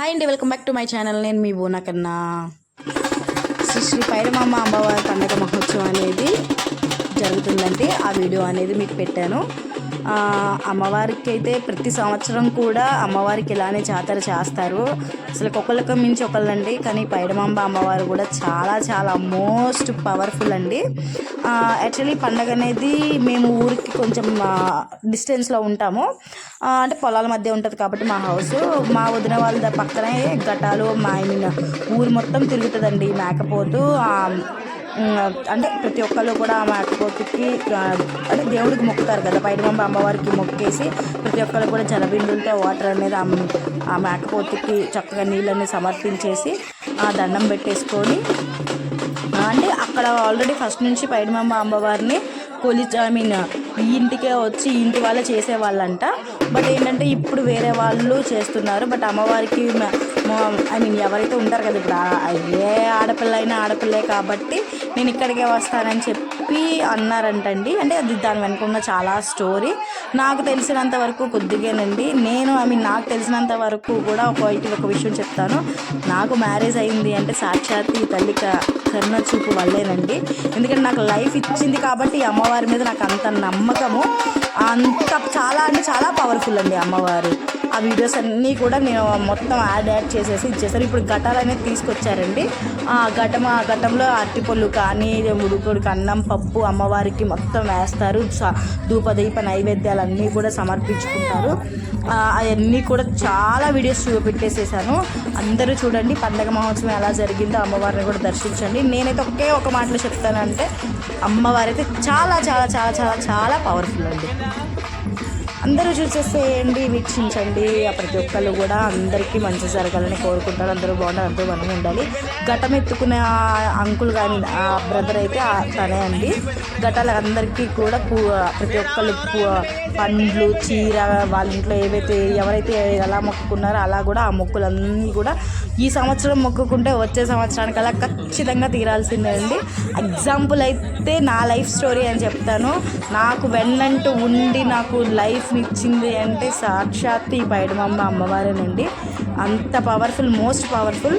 Hi అండి, welcome back to my channel. నేను మీ బోనా కన్నా. శ్రీ పైడమాంబ అమ్మవారి పండగ మహోత్సవం అనేది జరుగుతుందండి. ఆ వీడియో అనేది మీకు పెట్టాను. అమ్మవారికి అయితే ప్రతి సంవత్సరం కూడా అమ్మవారికి ఇలానే జాతర చేస్తారు. అసలు ఒకళ్ళకి మించి ఒకళ్ళండి. కానీ పైడమాంబ అమ్మవారు కూడా చాలా చాలా మోస్ట్ పవర్ఫుల్ అండి. యాక్చువల్లీ పండగ అనేది మేము ఊరికి కొంచెం డిస్టెన్స్లో ఉంటాము. అంటే పొలాల మధ్య ఉంటుంది కాబట్టి మా హౌస్, మా వదిన వాళ్ళ పక్కనే ఘటాలు, ఊరు మొత్తం తిరుగుతుందండి మేకపోతు. అంటే ప్రతి ఒక్కళ్ళు కూడా ఆ మేకపోతుకి అంటే దేవుడికి మొక్కుతారు కదా, పైడమాంబ అమ్మవారికి మొక్కేసి ప్రతి ఒక్కళ్ళు కూడా జలబిందులతో వాటర్ అనేది ఆ మేకపోతుకి చక్కగా నీళ్ళని సమర్పించేసి దండం పెట్టేసుకొని, అంటే అక్కడ ఆల్రెడీ ఫస్ట్ నుంచి పైడమాంబ అమ్మవారిని ఈ ఇంటికే వచ్చి ఇంటి వాళ్ళే చేసేవాళ్ళంట. బట్ ఏంటంటే ఇప్పుడు వేరే వాళ్ళు చేస్తున్నారు. బట్ అమ్మవారికి ఎవరైతే ఉంటారు కదా, ఇప్పుడు ఏ ఆడపిల్ల అయినా ఆడపిల్లే కాబట్టి నేను ఇక్కడికే వస్తానని చెప్పి అన్నారంటండి. అంటే అది దాని వెనుక ఉన్న చాలా స్టోరీ నాకు తెలిసినంత వరకు కొద్దిగానండి. నాకు తెలిసినంత వరకు కూడా ఒక విషయం చెప్తాను. నాకు మ్యారేజ్ అయింది అంటే సాక్షాత్ ఈ తల్లి కరుణ చూపు వల్లేనండి. ఎందుకంటే నాకు లైఫ్ ఇచ్చింది కాబట్టి ఈ అమ్మవారి మీద నాకు అంత నమ్మకము. అంత చాలా అంటే చాలా పవర్ఫుల్ అండి అమ్మవారు. ఆ వీడియోస్ అన్నీ కూడా నేను మొత్తం యాడ్ చేసేసి ఇచ్చేసాను. ఇప్పుడు ఘటాలు అనేది తీసుకొచ్చారండి. ఘటంలో అరటిపళ్ళు కానీ ఉడుకుడికి అన్నం పప్పు అమ్మవారికి మొత్తం వేస్తారు. ధూపదీప నైవేద్యాలన్నీ కూడా సమర్పించుకుంటారు. అవన్నీ కూడా చాలా వీడియోస్ పెట్టేసేసాను. అందరూ చూడండి పండగ మహోత్సవం ఎలా జరిగిందో, అమ్మవారిని కూడా దర్శించండి. నేనైతే ఒక మాటలో చెప్తానంటే అమ్మవారు అయితే చాలా చాలా చాలా చాలా చాలా పవర్ఫుల్ అండి. అందరూ చూసేసేయండి, వీక్షించండి. ప్రతి ఒక్కళ్ళు కూడా అందరికీ మంచి జరగాలని కోరుకుంటారు. అందరూ బాగుండాలి, అందరూ మనం ఉండాలి. ఘటం ఎత్తుకునే అంకుల్ కానీ ఆ బ్రదర్ అయితే తనే అండి. ఘటాలు అందరికీ కూడా ప్రతి ఒక్కళ్ళు పండ్లు, చీర, వాళ్ళ ఇంట్లో ఎవరైతే ఎలా మొక్కుకున్నారో అలా కూడా ఆ మొక్కులన్నీ కూడా ఈ సంవత్సరం మొక్కుకుంటే వచ్చే సంవత్సరానికల్లా ఖచ్చితంగా తీరాల్సిందే అండి. ఎగ్జాంపుల్ అయితే నా లైఫ్ స్టోరీ అని చెప్తాను. నాకు వెన్నంటూ ఉండి నాకు లైఫ్ ఇచ్చింది అంటే సాక్షాత్ ఈ పైడమాంబ అమ్మవారేనండి. అంత పవర్ఫుల్, మోస్ట్ పవర్ఫుల్.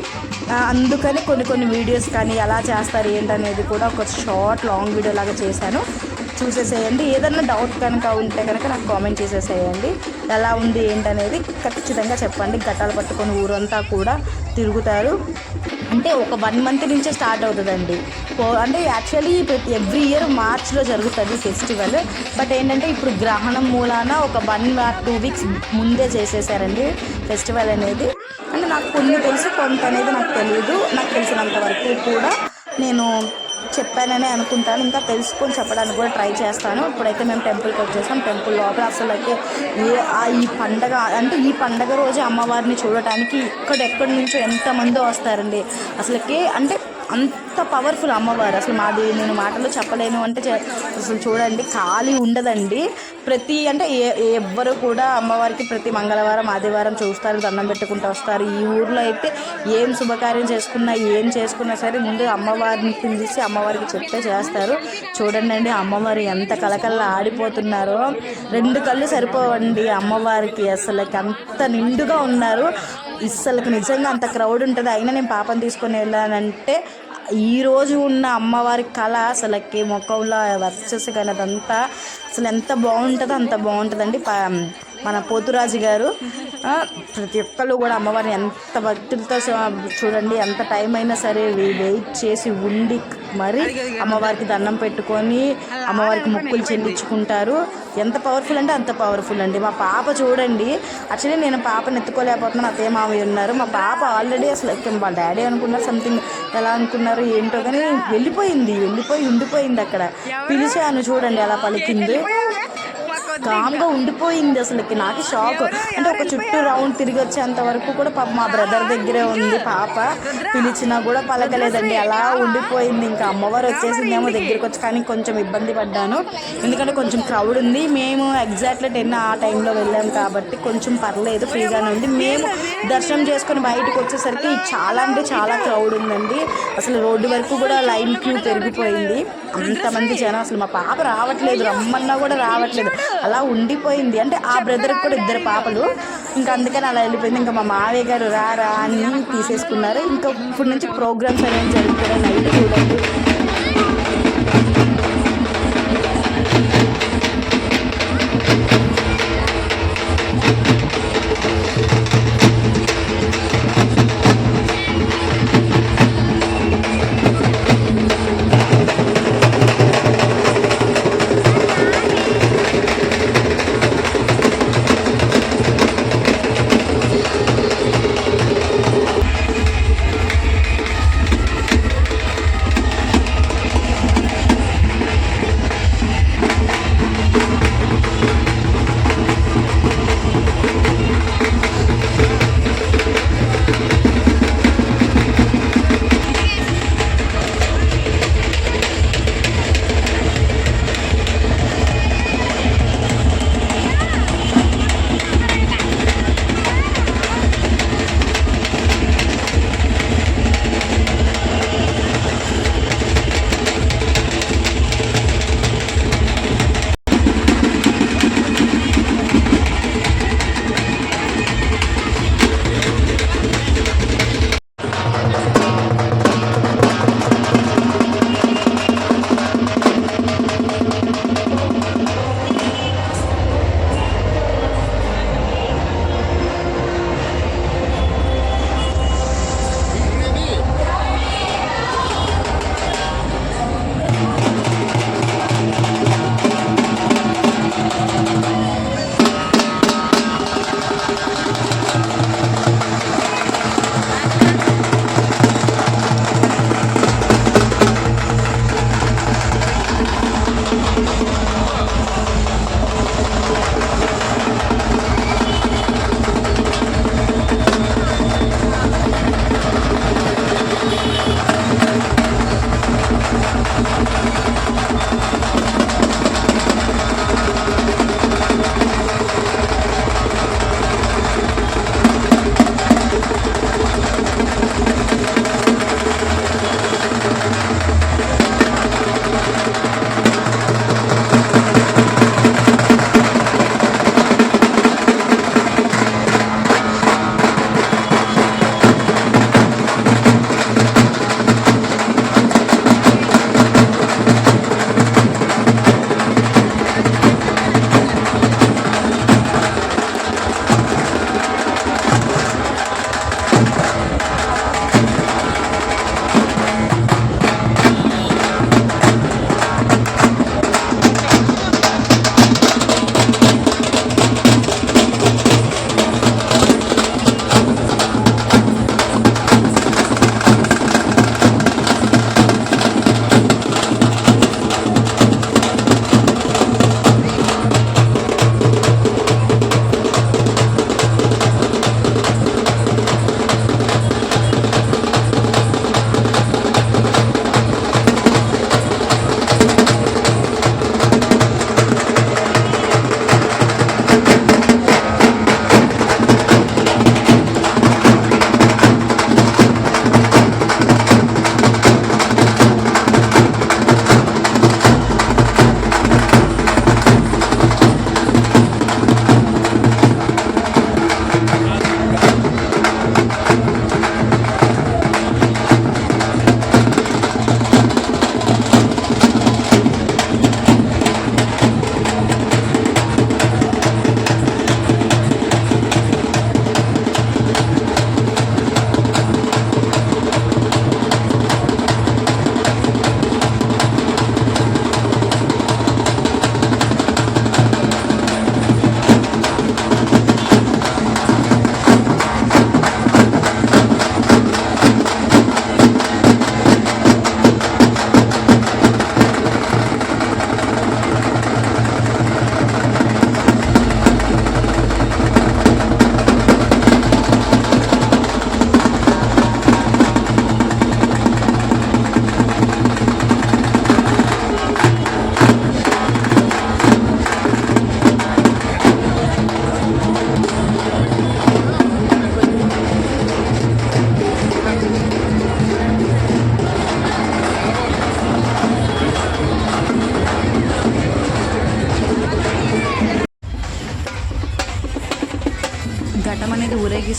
అందుకని కొన్ని వీడియోస్ కానీ ఎలా చేస్తారు ఏంటనేది కూడా ఒక షార్ట్ లాంగ్ వీడియో లాగా చేశాను. చూసేసేయండి. ఏదన్నా డౌట్ కనుక ఉంటే కనుక నాకు కామెంట్ చేసేసేయండి. ఎలా ఉంది ఏంటనేది ఖచ్చితంగా చెప్పండి. ఘటాలు పట్టుకొని ఊరంతా కూడా తిరుగుతారు. అంటే ఒక 1 month నుంచే స్టార్ట్ అవుతుందండి. అంటే యాక్చువల్లీ ఎవ్రీ ఇయర్ మార్చ్లో జరుగుతుంది ఫెస్టివల్. బట్ ఏంటంటే ఇప్పుడు గ్రహణం మూలాన ఒక 1 or 2 weeks ముందే చేసేసారండి ఫెస్టివల్ అనేది. అంటే నాకు కొన్ని తెలుసు, కొంత అనేది నాకు తెలియదు. నాకు తెలిసినంత వరకు కూడా నేను చెప్పానని అనుకుంటాను. ఇంకా తెలుసుకొని చెప్పడానికి కూడా ట్రై చేస్తాను. ఇప్పుడైతే మేము టెంపుల్కి వచ్చేసాం. టెంపుల్ లోపల అసలుకి ఈ పండగ రోజు అమ్మవారిని చూడటానికి ఎక్కడి నుంచో ఎంతమందో వస్తారండి. అసలుకి అంటే అంత పవర్ఫుల్ అమ్మవారు. అసలు నేను మాటలో చెప్పలేను. అంటే అసలు చూడండి, ఖాళీ ఉండదండి. ఎవ్వరు కూడా అమ్మవారికి ప్రతి మంగళవారం ఆదివారం చూస్తారు, దండం పెట్టుకుంటూ వస్తారు. ఈ ఊర్లో అయితే ఏం శుభకార్యం చేసుకున్నా సరే ముందు అమ్మవారిని పిలిచి అమ్మవారికి చెప్తే చేస్తారు. చూడండి అండి, అమ్మవారు ఎంత కలకల్లా ఆడిపోతున్నారో. 2 కళ్ళు సరిపోవండి అమ్మవారికి. అసలుకి అంత నిండుగా ఉన్నారు. అసలుకి నిజంగా అంత క్రౌడ్ ఉంటుంది. అయినా నేను పాపను తీసుకొని వెళ్ళానంటే ఈరోజు ఉన్న అమ్మవారి కళ అసలుకి ముఖంలో వర్చస్సు కానీ అదంతా అసలు ఎంత బాగుంటుందో అంత బాగుంటుందండి. మన పోతురాజు గారు ప్రతి ఒక్కళ్ళు కూడా అమ్మవారిని ఎంత భక్తులతో చూడండి, ఎంత టైం అయినా సరే వెయిట్ చేసి ఉండి మరి అమ్మవారికి దండం పెట్టుకొని అమ్మవారికి మొక్కులు చెల్లించుకుంటారు. ఎంత పవర్ఫుల్ అంటే అంత పవర్ఫుల్ అండి. మా పాప చూడండి, యాక్చువల్లీ నేను పాపను ఎత్తుకోలేకపోతున్నాను. అతే మామయ్య ఉన్నారు. మా పాప ఆల్రెడీ అసలు వాళ్ళ డాడీ అనుకున్నారు, సంథింగ్ ఎలా అనుకున్నారు ఏంటో కానీ వెళ్ళిపోయి ఉండిపోయింది అక్కడ. పిలిచాను చూడండి అలా పలికింది, కామ్గా ఉండిపోయింది. అసలుకి నాకు షాక్. అంటే ఒక చుట్టూ రౌండ్ తిరిగి వచ్చేంత వరకు కూడా పాప మా బ్రదర్ దగ్గరే ఉంది. పాప పిలిచినా కూడా పలకలేదండి, అలా ఉండిపోయింది. ఇంకా అమ్మవారు వచ్చేసిందేమో దగ్గరికి వచ్చి, కానీ కొంచెం ఇబ్బంది పడ్డాను. ఎందుకంటే కొంచెం క్రౌడ్ ఉంది. మేము ఎగ్జాక్ట్లీ 10 ఆ టైంలో వెళ్ళాం కాబట్టి కొంచెం పర్లేదు, ఫ్రీగానే ఉంది. మేము దర్శనం చేసుకొని బయటకు వచ్చేసరికి చాలా అంటే చాలా క్రౌడ్ ఉందండి. అసలు రోడ్డు వరకు కూడా లైన్ క్యూ పెరిగిపోయింది. అంతమంది జనం. అసలు మా పాప రావట్లేదు, రమ్మన్నా కూడా రావట్లేదు. అలా ఉండిపోయింది. అంటే ఆ బ్రదర్కి కూడా 2 పాపలు, ఇంకా అందుకని అలా వెళ్ళిపోయింది. ఇంకా మా మావయ్య గారు రా అని తీసేసుకున్నారు. ఇంకా ఇప్పటి నుంచి ప్రోగ్రామ్స్ అనేవి జరుగుతున్నాయి. నైట్ చూడండి.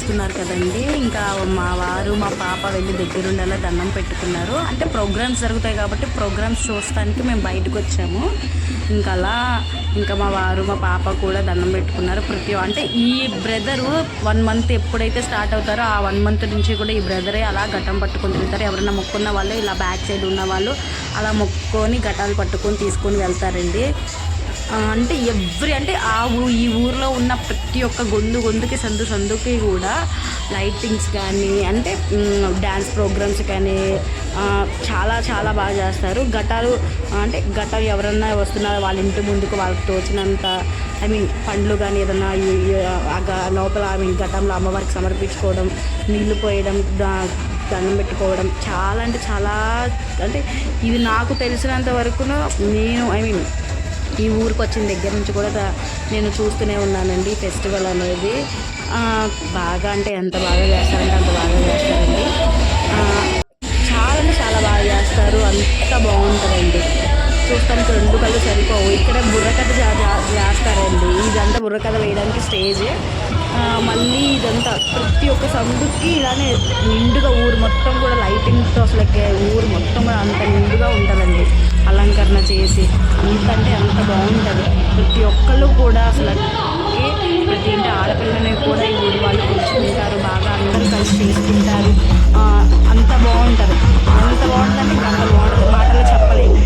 చూస్తున్నారు కదండి. ఇంకా మా వారు మా పాప వెళ్ళి దగ్గరుండేలా దండం పెట్టుకున్నారు. అంటే ప్రోగ్రామ్స్ జరుగుతాయి కాబట్టి ప్రోగ్రామ్స్ చూడటానికి మేము బయటకు వచ్చాము. ఇంకా అలా ఇంకా మా వారు మా పాప కూడా దండం పెట్టుకున్నారు. అంటే ఈ బ్రదరు 1 మంత్ ఎప్పుడైతే స్టార్ట్ అవుతారో ఆ 1 మంత్ నుంచి కూడా ఈ బ్రదరే అలా ఘటం పట్టుకొని తిరుగుతారు. ఎవరైనా మొక్కున్న వాళ్ళు ఇలా బ్యాక్ సైడ్ ఉన్న వాళ్ళు అలా మొక్కుకొని ఘటాలు పట్టుకొని తీసుకొని వెళ్తారండి. అంటే ఈ ఊరిలో ఉన్న ప్రతి ఒక్క గొంతుకి సందుకి కూడా లైటింగ్స్ కానీ అంటే డ్యాన్స్ ప్రోగ్రామ్స్ కానీ చాలా చాలా బాగా చేస్తారు. ఘటాలు ఎవరన్నా వస్తున్నారో వాళ్ళ ఇంటి ముందుకు వాళ్ళకి తోచినంత పండ్లు కానీ ఏదన్నా లోపల ఘటంలో అమ్మవారికి సమర్పించుకోవడం, నీళ్లు పోయడం, దండం పెట్టుకోవడం చాలా అంటే ఇది నాకు తెలిసినంత వరకు నేను ఈ ఊరికి వచ్చిన దగ్గర నుంచి కూడా నేను చూస్తూనే ఉన్నానండి. ఫెస్టివల్ అనేది బాగా ఎంత బాగా చేస్తారంటే అంత బాగా చేస్తారండి. చాలా బాగా చేస్తారు. అంత బాగుంటుందండి. చూస్తానికి 2 కళ్ళు సరిపోవు. ఇక్కడ బుర్రకథ చేస్తారండి. ఇదంతా బుర్రకథ వేయడానికి స్టేజ్. మళ్ళీ ఇదంతా ప్రతి ఒక్క సందుకి ఇలానే నిండుగా ఊరు మొత్తం కూడా లైటింగ్తో ఊరు మొత్తం కూడా అంత నిండుగా ఉంటుందండి. అలంకరణ చేసి అంత బాగుంటుంది. ప్రతి ఒక్కళ్ళు కూడా ప్రతి ఇంటి ఆడపిల్లని కూడా ఈ ఊరి వాళ్ళు కూర్చుంటారు. బాగా అందరూ కలిసి చేసుకుంటారు. అంత బాగుంటుంది. ఎంత బాగుంటుందంటే అంత బాగుంటుంది. మాటలు చెప్పలేము.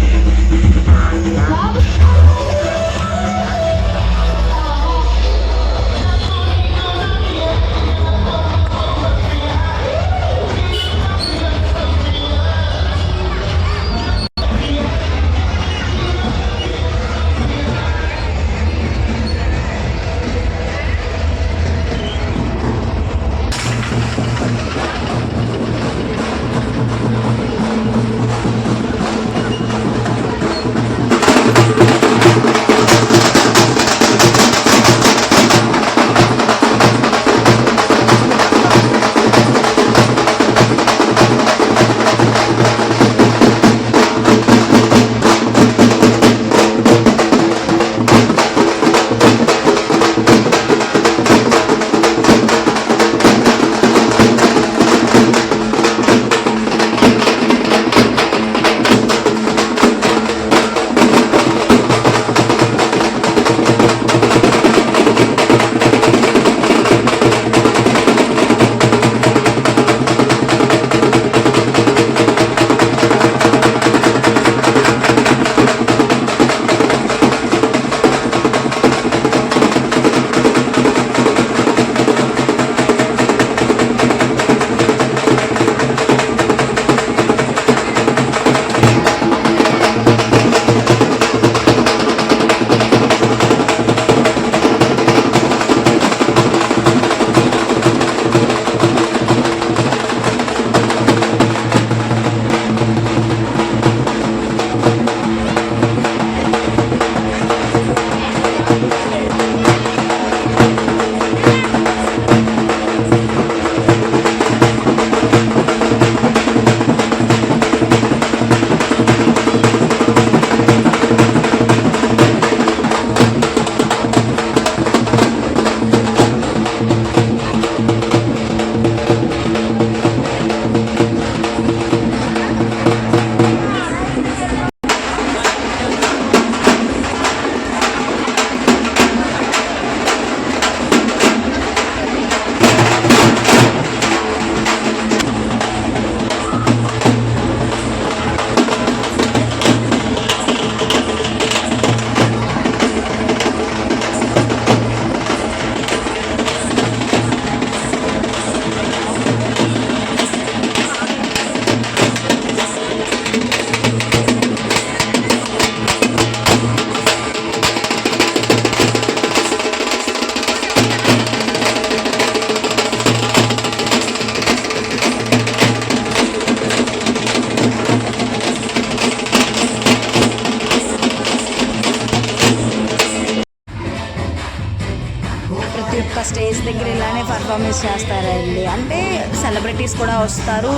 స్టేజ్ దగ్గర ఇలానే పర్ఫార్మెన్స్ చేస్తారండి. అంటే సెలబ్రిటీస్ కూడా వస్తారు.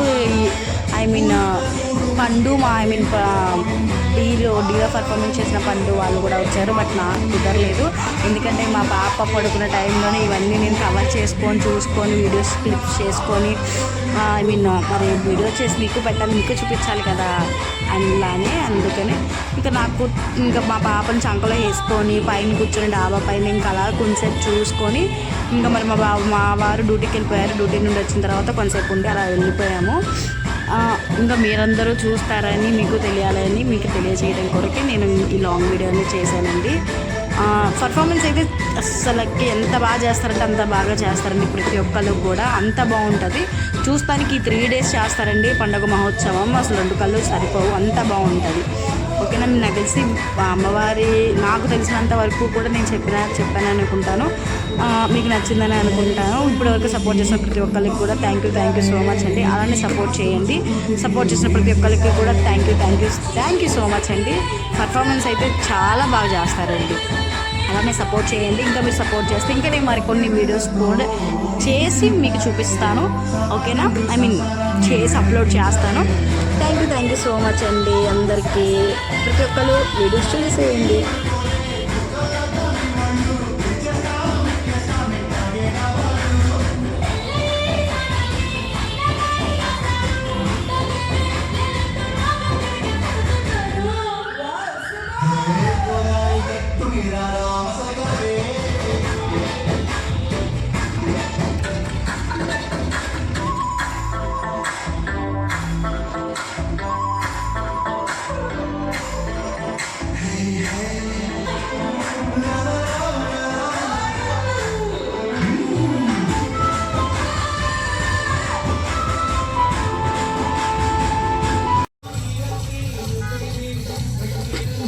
ఐ మీన్ పండు డీలో పర్ఫార్మెన్స్ చేసిన పండు వాళ్ళు కూడా వచ్చారు. బట్ నాకు కుదరలేదు, ఎందుకంటే మా పాప పడుకున్న టైంలోనే ఇవన్నీ నేను కవర్ చేసుకొని చూసుకొని వీడియోస్ క్లిప్స్ చేసుకొని ఐ మీన్ మరి వీడియో చేసి మీకు పెట్టాలి, మీకు చూపించాలి కదా అలానే. అందుకని ఇంకా మా పాపని చంకలో వేసుకొని పైన కూర్చొని డాబా పైన ఇంకా అలా కొంచెంసేపు చూసుకొని ఇంకా మరి మా వారు డ్యూటీకి వెళ్ళిపోయారు. డ్యూటీ నుండి వచ్చిన తర్వాత కొంతసేపు ఉండి అలా వెళ్ళిపోయాము. ఇంకా మీరందరూ చూస్తారని మీకు తెలియాలని మీకు తెలియజేయడం కొరకే నేను ఈ లాంగ్ వీడియోని చేశానండి. పర్ఫార్మెన్స్ అయితే అస్సలకి ఎంత బాగా చేస్తారంటే అంత బాగా చేస్తారండి. ప్రతి ఒక్కళ్ళు కూడా అంత బాగుంటుంది. చూస్తానికి 3 days చేస్తారండి పండుగ మహోత్సవం. అసలు 2 కళ్ళు సరిపోవు, అంత బాగుంటుంది. ఓకేనా, నాకు తెలిసి అమ్మవారి నాకు తెలిసినంత వరకు కూడా నేను చెప్పాను అనుకుంటాను. మీకు నచ్చిందని అనుకుంటాను. ఇప్పటివరకు సపోర్ట్ చేసిన ప్రతి ఒక్కరికి కూడా థ్యాంక్ యూ సో మచ్ అండి. అలానే సపోర్ట్ చేయండి. సపోర్ట్ చేసిన ప్రతి ఒక్కరికి కూడా థ్యాంక్ యూ సో మచ్ అండి. పర్ఫార్మెన్స్ అయితే చాలా బాగా చేస్తారండి. అలానే సపోర్ట్ చేయండి. ఇంకా మీరు సపోర్ట్ చేస్తే ఇంకా నేను మరికొన్ని వీడియోస్ కూడా చేసి మీకు చూపిస్తాను. ఓకేనా, ఐ మీన్ చేసి అప్లోడ్ చేస్తాను. థ్యాంక్ యూ సో మచ్ అండి. అందరికీ ప్రతి ఒక్కరు వీడియోస్ చూసేయండి.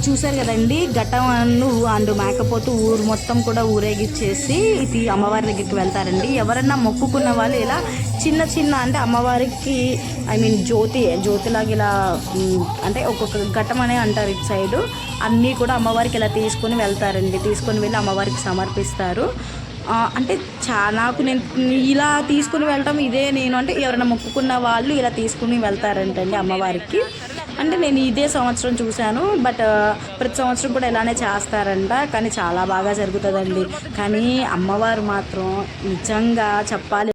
చూశారు కదండి, ఘటను అండ్ మేకపోతు ఊరు మొత్తం కూడా ఊరేగిచ్చేసి ఇది అమ్మవారి దగ్గరికి వెళ్తారండి. ఎవరన్నా మొక్కుకున్న వాళ్ళు ఇలా చిన్న అంటే అమ్మవారికి ఐ మీన్ జ్యోతిలాగా ఇలా అంటే ఒక్కొక్క ఘటం అనే అంటారు ఇటు సైడు, అన్నీ కూడా అమ్మవారికి ఇలా తీసుకొని వెళ్తారండి. తీసుకొని వెళ్ళి అమ్మవారికి సమర్పిస్తారు. అంటే నేను ఇలా తీసుకుని వెళ్ళటం ఇదే నేను అంటే ఎవరైనా మొక్కుకున్న వాళ్ళు ఇలా తీసుకుని వెళ్తారంటండి అమ్మవారికి. అంటే నేను ఇదే సంవత్సరం చూశాను, బట్ ప్రతి సంవత్సరం కూడా ఇలానే చేస్తారంట. కానీ చాలా బాగా జరుగుతుందండి. కానీ అమ్మవారు మాత్రం నిజంగా చెప్పాలి